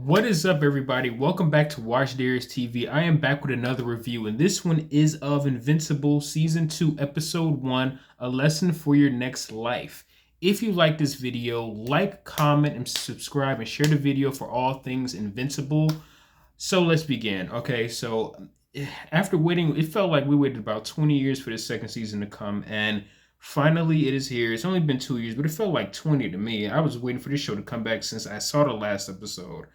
What is up, everybody? Welcome back to Watch Darius TV. I am back with another review, and this one is of Invincible Season 2, Episode 1, A Lesson for Your Next Life. If you like this video, like, comment, and subscribe, and share the video for all things Invincible. So let's begin. Okay, so after waiting, it felt like we waited about 20 years for the second season to come, and finally it is here. It's only been 2 years, but it felt like 20 to me. I was waiting for this show to come back since I saw the last episode.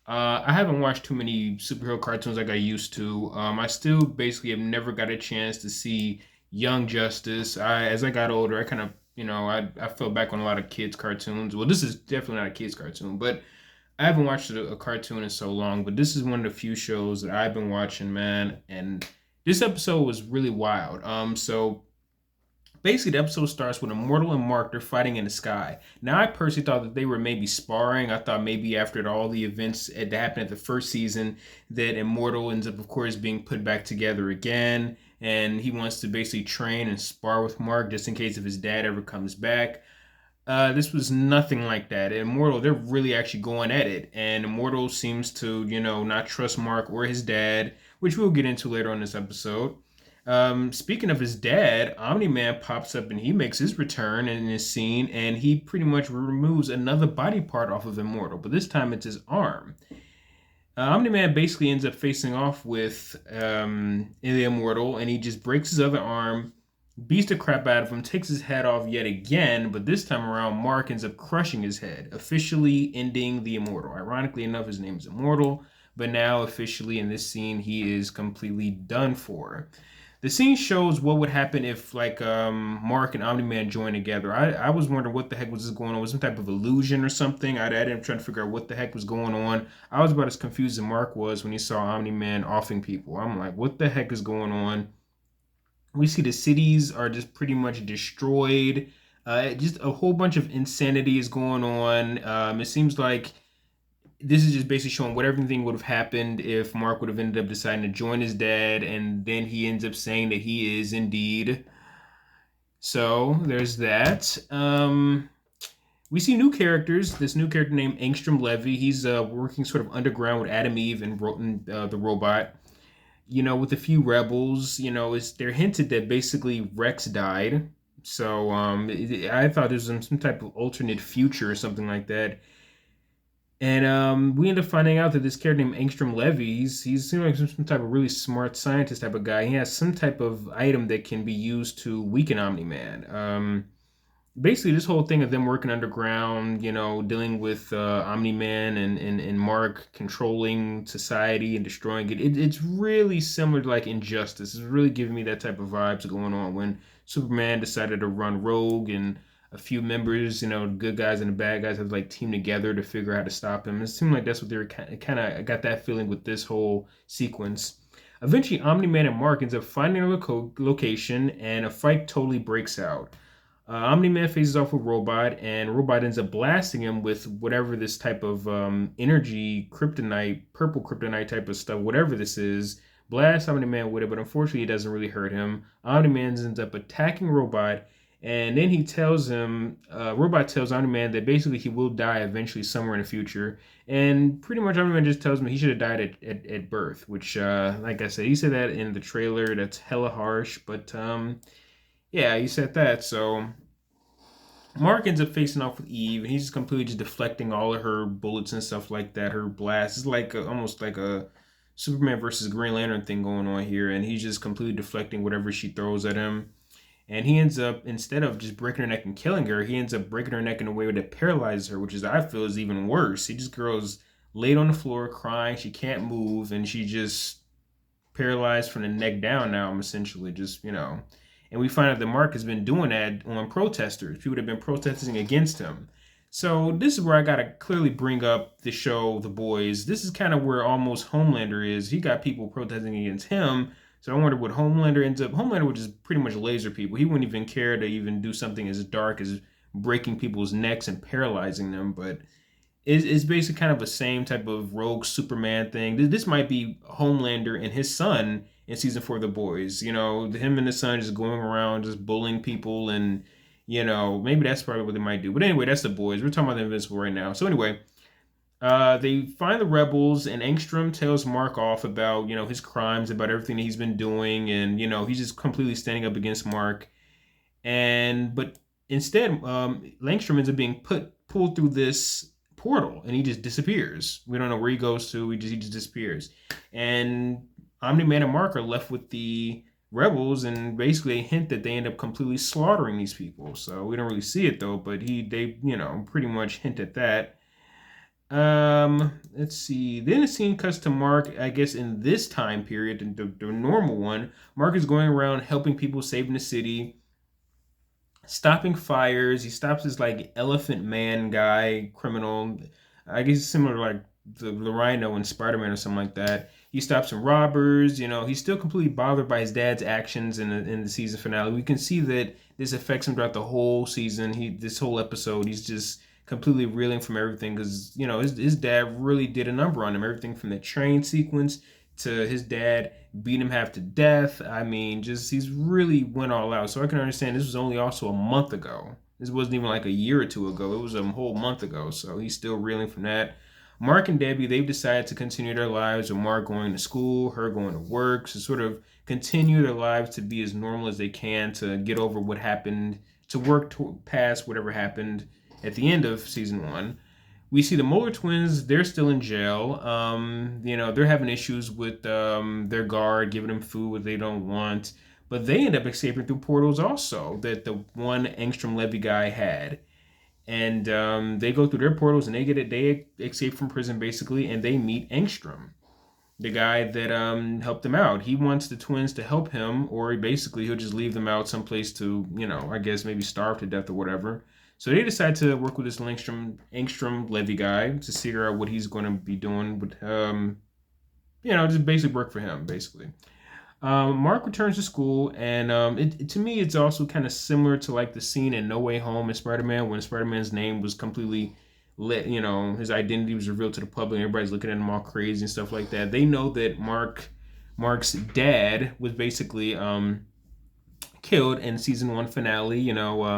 I haven't watched too many superhero cartoons like I used to. I still basically have never got a chance to see Young Justice. As I got older, I kind of, I fell back on a lot of kids' cartoons. Well, this is definitely not a kids' cartoon, but I haven't watched a cartoon in so long. But this is one of the few shows that I've been watching, man. And this episode was really wild. So basically, the episode starts with Immortal and Mark. They're fighting in the sky. Now, I personally thought that they were maybe sparring. I thought maybe after all the events that happened at the first season, that Immortal ends up, of course, being put back together again. And he wants to basically train and spar with Mark just in case if his dad ever comes back. This was nothing like that. Immortal, they're really actually going at it. And Immortal seems to, not trust Mark or his dad, which we'll get into later on this episode. Speaking of his dad, Omni-Man pops up and he makes his return in this scene, and he pretty much removes another body part off of Immortal, but this time it's his arm. Omni-Man basically ends up facing off with the Immortal, and he just breaks his other arm, beats the crap out of him, takes his head off yet again, but this time around, Mark ends up crushing his head, officially ending the Immortal. Ironically enough, his name is Immortal, but now officially in this scene, he is completely done for. The scene shows what would happen if Mark and Omni-Man join together. I was wondering what the heck was this going on. Was some type of illusion or something? I ended up trying to figure out what the heck was going on. I was about as confused as Mark was when he saw Omni-Man offing people. I'm like, what the heck is going on? We see the cities are just pretty much destroyed. Just a whole bunch of insanity is going on. It seems like this is just basically showing what everything would have happened if Mark would have ended up deciding to join his dad, and then he ends up saying that he is indeed. So there's that. We see new characters. This new character named Angstrom Levy. He's working sort of underground with Adam Eve and Roten, the robot. With a few rebels. They're hinted that basically Rex died. So I thought there was some type of alternate future or something like that. And we end up finding out that this character named Angstrom Levy, he's seems like some type of really smart scientist type of guy. He has some type of item that can be used to weaken Omni-Man. Basically, this whole thing of them working underground, dealing with Omni-Man and Mark controlling society and destroying it's really similar to like Injustice. It's really giving me that type of vibes going on when Superman decided to run rogue and a few members, good guys and the bad guys have like teamed together to figure out how to stop him. It seemed like that's what they were kind of got that feeling with this whole sequence. Eventually, Omni-Man and Mark ends up finding a location, and a fight totally breaks out. Omni-Man faces off with Robot, and Robot ends up blasting him with whatever this type of energy kryptonite, purple kryptonite type of stuff, whatever this is. Blasts Omni-Man with it, but unfortunately, it doesn't really hurt him. Omni-Man ends up attacking Robot, and then Robot tells Omni-Man that basically he will die eventually somewhere in the future. And pretty much Omni-Man just tells him he should have died at birth, which, like I said, he said that in the trailer. That's hella harsh, but yeah, he said that. So Mark ends up facing off with Eve, and he's just completely just deflecting all of her bullets and stuff like that. Her blast is like almost like a Superman versus Green Lantern thing going on here, and he's just completely deflecting whatever she throws at him. And he ends up, instead of just breaking her neck and killing her, he ends up breaking her neck in a way that paralyzes her, which is, I feel, is even worse. He just girl's laid on the floor crying. She can't move, and she just paralyzed from the neck down now, I'm essentially just. And we find out that Mark has been doing that on protesters. People have been protesting against him. So this is where I got to clearly bring up the show, The Boys. This is kind of where almost Homelander is. He got people protesting against him. So I wonder what Homelander ends up. Homelander would just pretty much laser people. He wouldn't even care to even do something as dark as breaking people's necks and paralyzing them. But it's basically kind of the same type of rogue Superman thing. This might be Homelander and his son in season 4 of The Boys. Him and his son just going around just bullying people, and maybe that's probably what they might do. But anyway, that's The Boys. We're talking about The Invincible right now. So anyway, They find the rebels, and Engstrom tells Mark off about his crimes, about everything that he's been doing, and he's just completely standing up against Mark. But instead, Langstrom ends up being pulled through this portal, and he just disappears. We don't know where he goes to. He just disappears, and Omni Man and Mark are left with the rebels, and basically a hint that they end up completely slaughtering these people. So we don't really see it though, but they pretty much hint at that. Let's see. Then the scene cuts to Mark, I guess, in this time period, the normal one. Mark is going around helping people, saving the city, stopping fires. He stops this like elephant man guy, criminal. I guess it's similar to like the Rhino in Spider-Man or something like that. He stops some robbers. He's still completely bothered by his dad's actions in the season finale. We can see that this affects him throughout the whole season. This whole episode, he's just completely reeling from everything because his dad really did a number on him. Everything from the train sequence to his dad beat him half to death. I mean, just he's really went all out. So I can understand this was only also a month ago. This wasn't even like a year or two ago. It was a whole month ago. So he's still reeling from that. Mark and Debbie, they've decided to continue their lives with Mark going to school, her going to work, to sort of continue their lives to be as normal as they can, to get over what happened, to work past whatever happened at the end of season 1. We see the Moeller twins, they're still in jail. They're having issues with their guard, giving them food what they don't want. But they end up escaping through portals also that the one Engstrom Levy guy had. And they go through their portals and they escape from prison basically, and they meet Engstrom, the guy that helped them out. He wants the twins to help him, or basically he'll just leave them out someplace to, I guess maybe starve to death or whatever. So they decide to work with this Engstrom Levy guy to figure out what he's going to be doing with, just basically work for him, basically. Mark returns to school, and to me, it's also kind of similar to like the scene in No Way Home in Spider-Man when Spider-Man's name was completely lit. His identity was revealed to the public, and everybody's looking at him all crazy and stuff like that. They know that Mark's dad was basically killed in season 1 finale.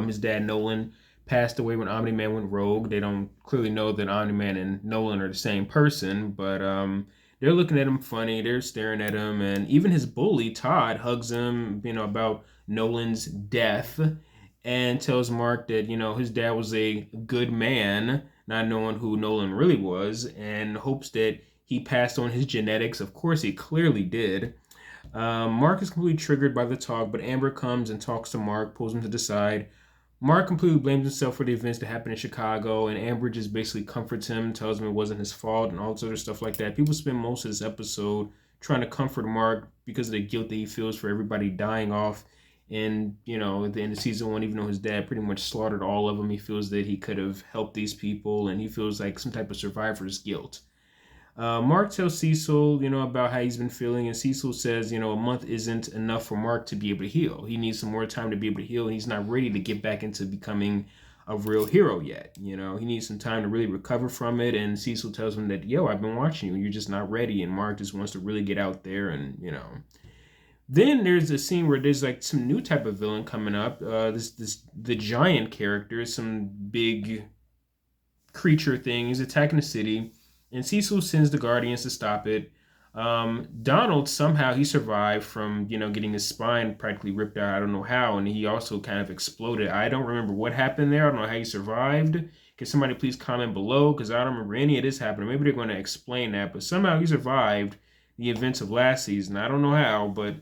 His dad Nolan passed away when Omni-Man went rogue. They don't clearly know that Omni-Man and Nolan are the same person, but they're looking at him funny. They're staring at him, and even his bully Todd hugs him, about Nolan's death, and tells Mark that his dad was a good man, not knowing who Nolan really was, and hopes that he passed on his genetics. Of course, he clearly did. Mark is completely triggered by the talk, but Amber comes and talks to Mark, pulls him to the side. Mark completely blames himself for the events that happened in Chicago, and Amber just basically comforts him, tells him it wasn't his fault, and all this other stuff like that. People spend most of this episode trying to comfort Mark because of the guilt that he feels for everybody dying off. And, at the end of season 1, even though his dad pretty much slaughtered all of them, he feels that he could have helped these people, and he feels like some type of survivor's guilt. Mark tells Cecil, about how he's been feeling, and Cecil says, a month isn't enough for Mark to be able to heal. He needs some more time to be able to heal, and he's not ready to get back into becoming a real hero yet. He needs some time to really recover from it, and Cecil tells him that, I've been watching you, you're just not ready, and Mark just wants to really get out there, and, Then there's a scene where there's like some new type of villain coming up. The giant character, some big creature thing, is attacking the city, and Cecil sends the Guardians to stop it. Donald somehow he survived from getting his spine practically ripped out. I don't know how, and he also kind of exploded. I don't remember what happened there. I don't know how he survived. Can somebody please comment below, because I don't remember any of this happening. Maybe they're going to explain that, but somehow he survived the events of last season. I don't know how, but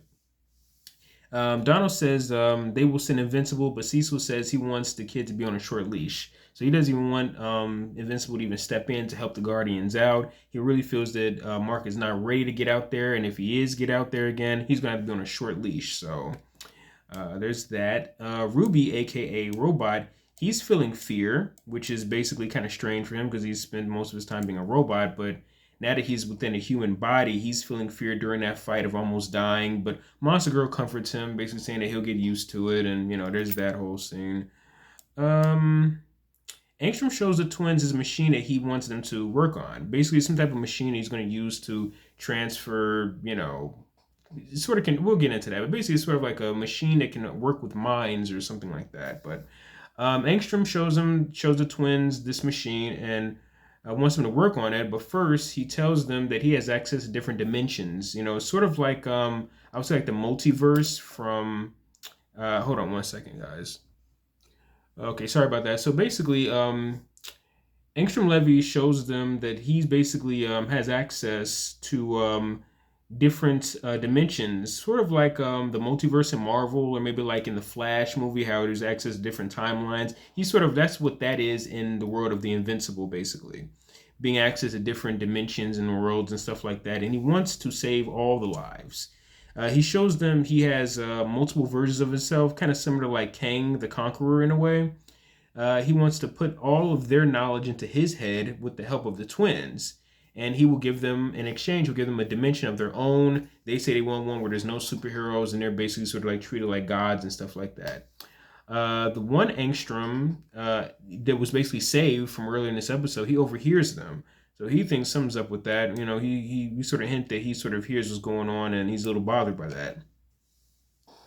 Donald says they will send Invincible, but Cecil says he wants the kid to be on a short leash. So he doesn't even want Invincible to even step in to help the Guardians out. He really feels that Mark is not ready to get out there, and if he is get out there again, he's going to have to be on a short leash. So there's that. Ruby, a.k.a. Robot, he's feeling fear, which is basically kind of strange for him because he's spent most of his time being a robot, but now that he's within a human body, he's feeling fear during that fight of almost dying. But Monster Girl comforts him, basically saying that he'll get used to it, and there's that whole scene. Angstrom shows the twins his machine that he wants them to work on. Basically, some type of machine he's going to use to transfer, sort of we'll get into that, but basically it's sort of like a machine that can work with minds or something like that. But Angstrom shows the twins this machine, and wants them to work on it, but first he tells them that he has access to different dimensions. It's sort of like I would say like the multiverse from. Hold on one second, guys. Okay, sorry about that. So basically, Angstrom Levy shows them that he's basically has access to different dimensions, sort of like the multiverse in Marvel, or maybe like in the Flash movie, how there's access to different timelines. He's sort of that's what that is in the world of the Invincible, basically, being access to different dimensions and worlds and stuff like that. And he wants to save all the lives. He shows them he has multiple versions of himself, kind of similar to like Kang the Conqueror in a way. He wants to put all of their knowledge into his head with the help of the twins. And he will give them, in exchange, he'll give them a dimension of their own. They say they want one where there's no superheroes and they're basically sort of like treated like gods and stuff like that. The one Angstrom that was basically saved from earlier in this episode, he overhears them. So he thinks something's up with that. He sort of hint that he sort of hears what's going on and he's a little bothered by that.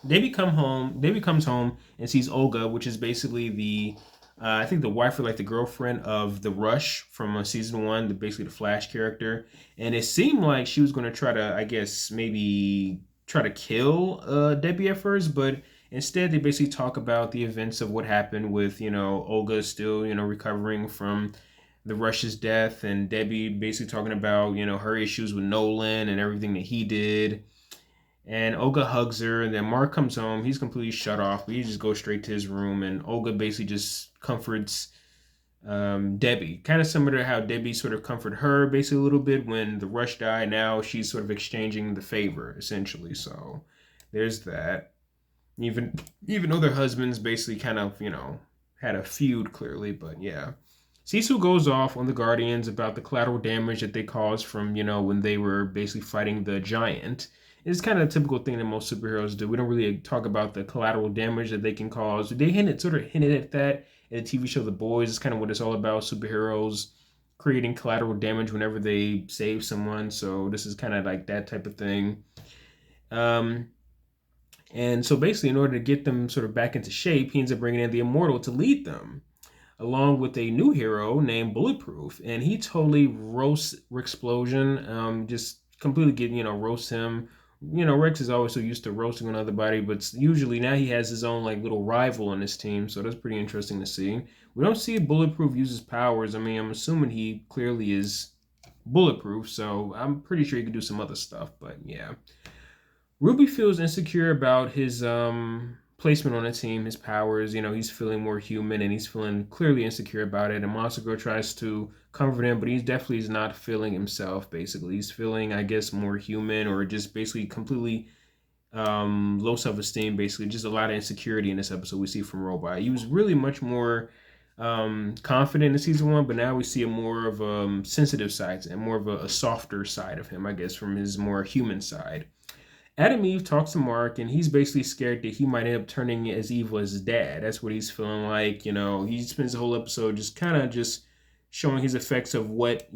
Debbie comes home and sees Olga, which is basically the I think the wife or like the girlfriend of the Rush from season 1, basically the Flash character. And it seemed like she was going to try to, I guess, maybe try to kill Debbie at first, but instead they basically talk about the events of what happened with, Olga still, recovering from the Rush's death, and Debbie basically talking about, her issues with Nolan and everything that he did. And Olga hugs her, and then Mark comes home. He's completely shut off, but he just goes straight to his room, and Olga basically just comforts Debbie. Kind of similar to how Debbie sort of comforted her basically a little bit when the Rush died. Now she's sort of exchanging the favor, essentially. So there's that. Even though their husbands basically kind of, had a feud clearly, but yeah. Cecil goes off on the Guardians about the collateral damage that they caused from, when they were basically fighting the giant. It's kind of a typical thing that most superheroes do. We don't really talk about the collateral damage that they can cause. They sort of hinted at that in the TV show The Boys. It's kind of what it's all about, superheroes creating collateral damage whenever they save someone. So this is kind of like that type of thing. And so basically, in order to get them sort of back into shape, he ends up bringing in the Immortal to lead them, along with a new hero named Bulletproof. And he totally roasts Rexplosion, just completely roasts him. Rex is always so used to roasting another body, but usually now he has his own like little rival on his team, so that's pretty interesting to see. We don't see Bulletproof use his powers. I mean, I'm assuming he clearly is bulletproof, so I'm pretty sure he could do some other stuff, but yeah. Ruby feels insecure about his placement on the team, his powers. He's feeling more human and he's feeling clearly insecure about it. And Monster Girl tries to comfort him, but he definitely is not feeling himself, basically. He's feeling, I guess, more human or just basically completely low self-esteem, basically. Just a lot of insecurity in this episode we see from Robot. He was really much more confident in season 1, but now we see a more of a sensitive side and more of a softer side of him, I guess, from his more human side. Adam Eve talks to Mark, and he's basically scared that he might end up turning as evil as his dad. That's what he's feeling like. He spends the whole episode just kind of just showing his effects of what,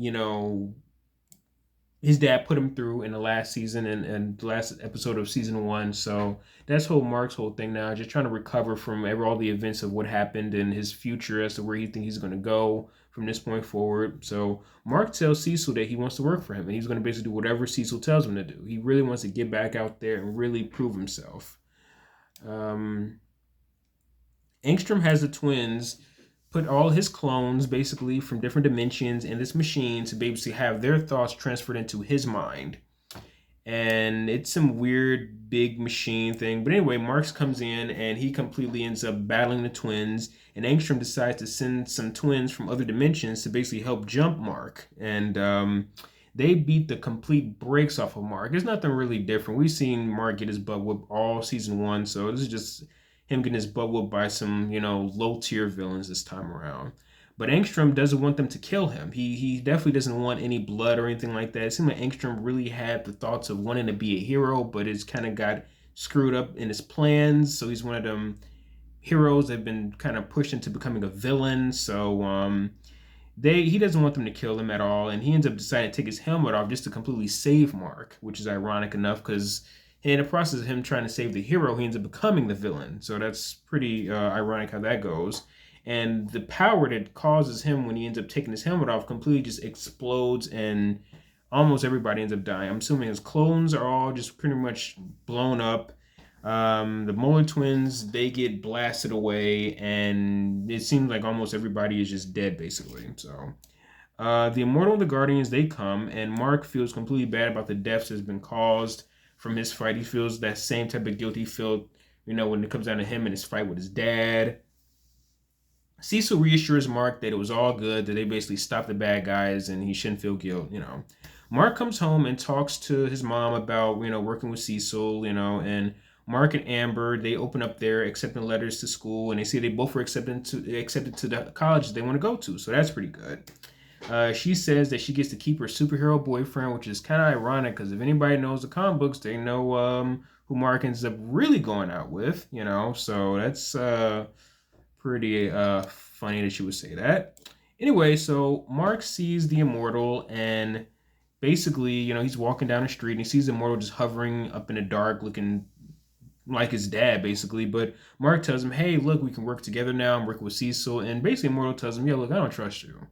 his dad put him through in the last season and the last episode of season 1. So that's Mark's whole thing now, just trying to recover from all the events of what happened and his future as to where he thinks he's going to go from this point forward. So Mark tells Cecil that he wants to work for him and he's going to basically do whatever Cecil tells him to do. He really wants to get back out there and really prove himself. Angstrom has the twins put all his clones basically from different dimensions in this machine to basically have their thoughts transferred into his mind. And it's some weird big machine thing. But anyway, Marx comes in and he completely ends up battling the twins. And Angstrom decides to send some twins from other dimensions to basically help jump Mark. And they beat the complete brakes off of Mark. There's nothing really different. We've seen Mark get his butt whooped all season 1. So this is just him getting his butt whooped by some, low tier villains this time around. But Angstrom doesn't want them to kill him. He definitely doesn't want any blood or anything like that. It seemed like Angstrom really had the thoughts of wanting to be a hero, but it's kind of got screwed up in his plans. So he's one of them heroes that have been kind of pushed into becoming a villain. So he doesn't want them to kill him at all. And he ends up deciding to take his helmet off just to completely save Mark, which is ironic enough because in the process of him trying to save the hero, he ends up becoming the villain. So that's pretty ironic how that goes. and the power that causes him when he ends up taking his helmet off completely just explodes, and almost everybody ends up dying. I'm assuming his clones are all just pretty much blown up. The Molar twins, they get blasted away, and it seems like almost everybody is just dead, basically. So, the Immortal and the Guardians, they come, and Mark feels completely bad about the deaths that's been caused from his fight. He feels that same type of guilt he felt, when it comes down to him and his fight with his dad. Cecil reassures Mark that it was all good, that they basically stopped the bad guys and he shouldn't feel guilt. Mark comes home and talks to his mom about, working with Cecil, and Mark and Amber, they open up their acceptance letters to school, and they say they both were accepted to the colleges they want to go to. So that's pretty good. She says that she gets to keep her superhero boyfriend, which is kind of ironic because if anybody knows the comic books, they know who Mark ends up really going out with, So that's pretty funny that she would say that. Anyway, so Mark sees the Immortal, and basically, he's walking down the street and he sees the Immortal just hovering up in the dark, looking like his dad, basically. But Mark tells him, hey, look, we can work together now. I'm working with Cecil. And basically, Immortal tells him, yeah, look, I don't trust you.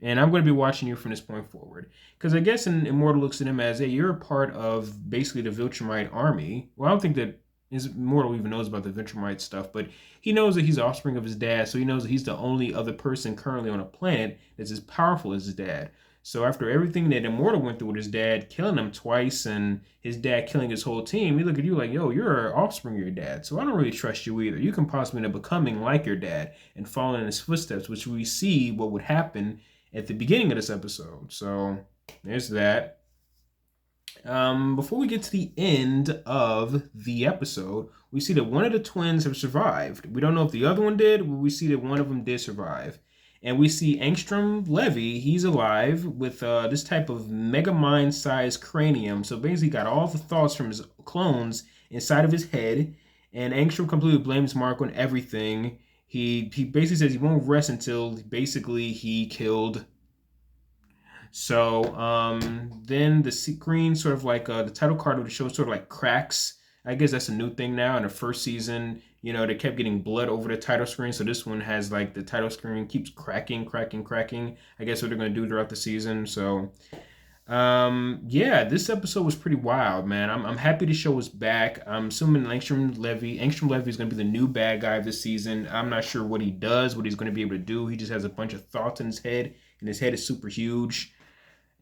And I'm going to be watching you from this point forward. Because I guess Immortal looks at him as, hey, you're a part of basically the Viltrumite army. Well, I don't think that Immortal even knows about the Viltrumite stuff, but he knows that he's the offspring of his dad, so he knows that he's the only other person currently on a planet that's as powerful as his dad. So after everything that Immortal went through with his dad, killing him twice, and his dad killing his whole team, we look at you like, yo, you're an offspring of your dad, so I don't really trust you either. You can possibly end up becoming like your dad and following in his footsteps, which we see what would happen at the beginning of this episode. So there's that. Before we get to the end of the episode, we see that one of the twins have survived. We don't know if the other one did, but we see that one of them did survive. And we see Angstrom Levy, he's alive with this type of mega mind-sized cranium. So basically got all the thoughts from his clones inside of his head. And Angstrom completely blames Mark on everything. He basically says he won't rest until basically he killed. So then the screen sort of like the title card of the show sort of like cracks. I guess that's a new thing now. In the first season, they kept getting blood over the title screen. So this one has like the title screen keeps cracking. I guess what they're going to do throughout the season. So yeah, this episode was pretty wild, man. I'm happy the show is back. I'm assuming Angstrom Levy is going to be the new bad guy of this season. I'm not sure what he does, what he's going to be able to do. He just has a bunch of thoughts in his head, and his head is super huge.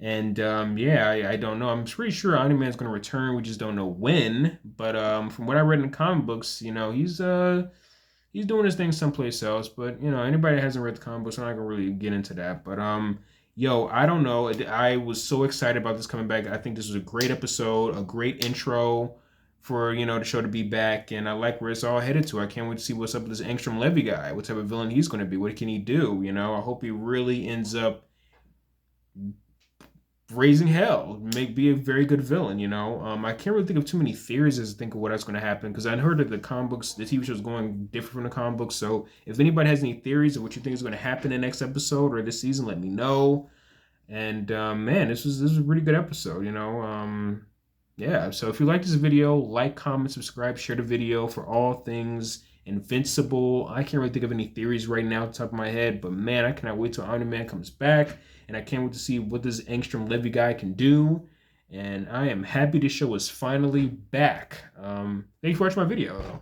And yeah, I don't know. I'm pretty sure Omni-Man's going to return. We just don't know when. But from what I read in the comic books, he's doing his thing someplace else. But anybody that hasn't read the comic books, I'm not gonna really get into that. But yo, I don't know. I was so excited about this coming back. I think this was a great episode, a great intro for the show to be back, and I like where it's all headed to. I can't wait to see what's up with this Angstrom Levy guy. What type of villain he's going to be? What can he do? I hope he really ends up raising hell, be a very good villain. I can't really think of too many theories as to think of what that's going to happen, because I heard that the comic books, the TV show is going different from the comic books. So if anybody has any theories of what you think is going to happen in the next episode or this season, let me know. And man, this was a pretty good episode. Yeah. So if you like this video, like, comment, subscribe, share the video for all things Invincible. I can't really think of any theories right now off the top of my head, but man, I cannot wait till Omni-Man comes back, and I can't wait to see what this Angstrom Levy guy can do. And I am happy the show is finally back. Thank you for watching my video, though.